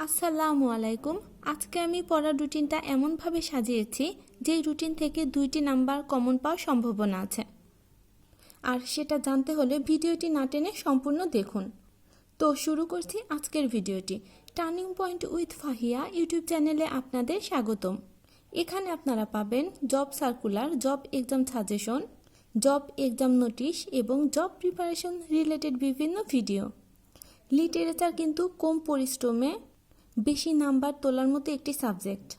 আসসালামু আলাইকুম। আজকে আমি পড়ার রুটিনটা এমনভাবে সাজিয়েছি যেই রুটিন থেকে 2টি নাম্বার কমন পাওয়ার সম্ভাবনা আছে। আর সেটা জানতে হলে ভিডিওটি না টেনে সম্পূর্ণ দেখুন। তো শুরু করছি আজকের ভিডিওটি। Turning point with Fahia YouTube চ্যানেলে আপনাদের স্বাগতম। এখানে আপনারা পাবেন job circular, job exam suggestion, job exam notice এবং জব প্রিপারেশন রিলেটেড বিভিন্ন ভিডিও। লিটারেচার কিন্তু কম পরিশ্রমে বেশি নাম্বার তোলার মতো একটি সাবজেক্ট,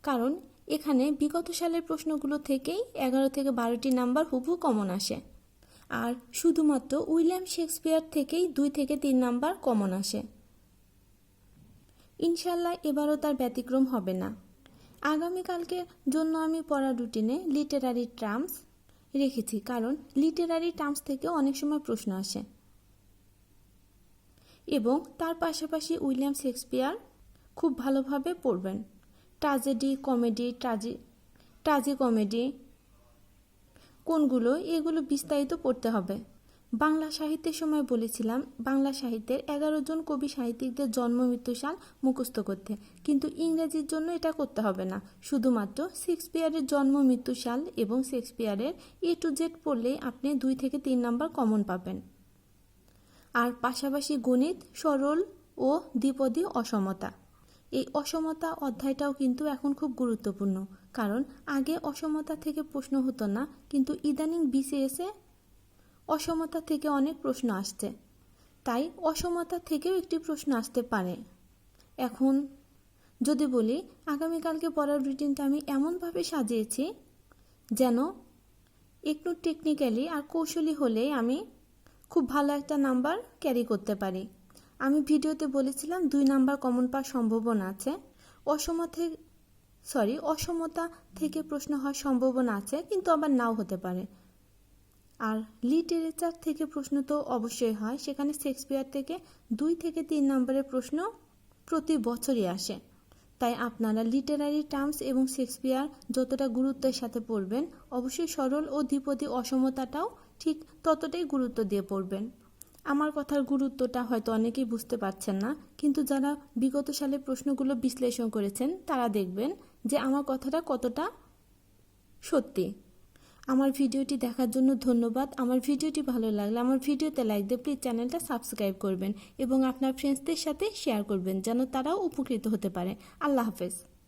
কারণ এখানে বিগত সালের প্রশ্নগুলো থেকেই 11 থেকে 12টি নাম্বার হুবহু কমন আসে। আর শুধুমাত্র উইলিয়াম শেক্সপিয়ার থেকেই 2 থেকে 3 নাম্বার কমন আসে। ইনশাল্লাহ এবারও তার ব্যতিক্রম হবে না। আগামীকালকের জন্য আমি পড়ার রুটিনে লিটারারি টার্মস রেখেছি, কারণ লিটারারি টার্মস থেকে অনেক সময় প্রশ্ন আসে। এবং তার পাশাপাশি উইলিয়াম শেক্সপিয়ার খুব ভালোভাবে পড়বেন। ট্র্যাজেডি, কমেডি, ট্রাজিকমেডি কোনগুলো, এগুলো বিস্তারিত পড়তে হবে। বাংলা সাহিত্যের সময় বলেছিলাম বাংলা সাহিত্যের 11 জন কবি সাহিত্যিকদের জন্ম মৃত্যু সাল মুখস্থ করতে, কিন্তু ইংরেজির জন্য এটা করতে হবে না। শুধুমাত্র শেক্সপিয়ারের জন্ম মৃত্যু সাল এবং শেক্সপিয়ারের A to Z পড়লেই আপনি 2 থেকে 3 নাম্বার কমন পাবেন। আর পাশাপাশি গণিত, সরল ও দ্বিপদী অসমতা। এই অসমতা অধ্যায়টাও কিন্তু এখন খুব গুরুত্বপূর্ণ, কারণ আগে অসমতা থেকে প্রশ্ন হতো না, কিন্তু ইদানিং বিসিএসে অসমতা থেকে অনেক প্রশ্ন আসছে। তাই অসমতা থেকেও একটি প্রশ্ন আসতে পারে। এখন যদি বলি, আগামীকালকে পড়ার রুটিনটা আমি এমনভাবে সাজিয়েছি যেন একটু টেকনিক্যালি আর কৌশলী হলেই আমি খুব ভালো একটা নাম্বার ক্যারি করতে পারি। আমি ভিডিওতে বলেছিলাম 2 নাম্বার কমন পাওয়ার সম্ভাবনা আছে। অসমতা থেকে প্রশ্ন হওয়ার সম্ভাবনা আছে, কিন্তু আবার নাও হতে পারে। আর লিটারেচার থেকে প্রশ্ন তো অবশ্যই হয়, সেখানে শেক্সপিয়ার থেকে 2 থেকে 3 নাম্বারের প্রশ্ন প্রতি বছরই আসে। তাই আপনারা লিটারারি টার্মস এবং শেক্সপিয়ার যতটা গুরুত্বের সাথে পড়বেন, অবশ্যই সরল ও দ্বিপদী অসমতাটাও ঠিক ততটাই গুরুত্ব দিয়ে পড়বেন। আমার কথার গুরুত্বটা হয়তো অনেকেই বুঝতে পারছেন না, কিন্তু যারা বিগত সালে প্রশ্নগুলো বিশ্লেষণ করেছেন তারা দেখবেন যে আমার কথাটা কতটা সত্যি। আমার ভিডিওটি দেখার জন্য ধন্যবাদ। আমার ভিডিওটি ভালো লাগলে আমার ভিডিওতে লাইক দিয়ে প্লিজ চ্যানেলটা সাবস্ক্রাইব করবেন এবং আপনার ফ্রেন্ডসদের সাথে শেয়ার করবেন যেন তারাও উপকৃত হতে পারে। আল্লাহ হাফেজ।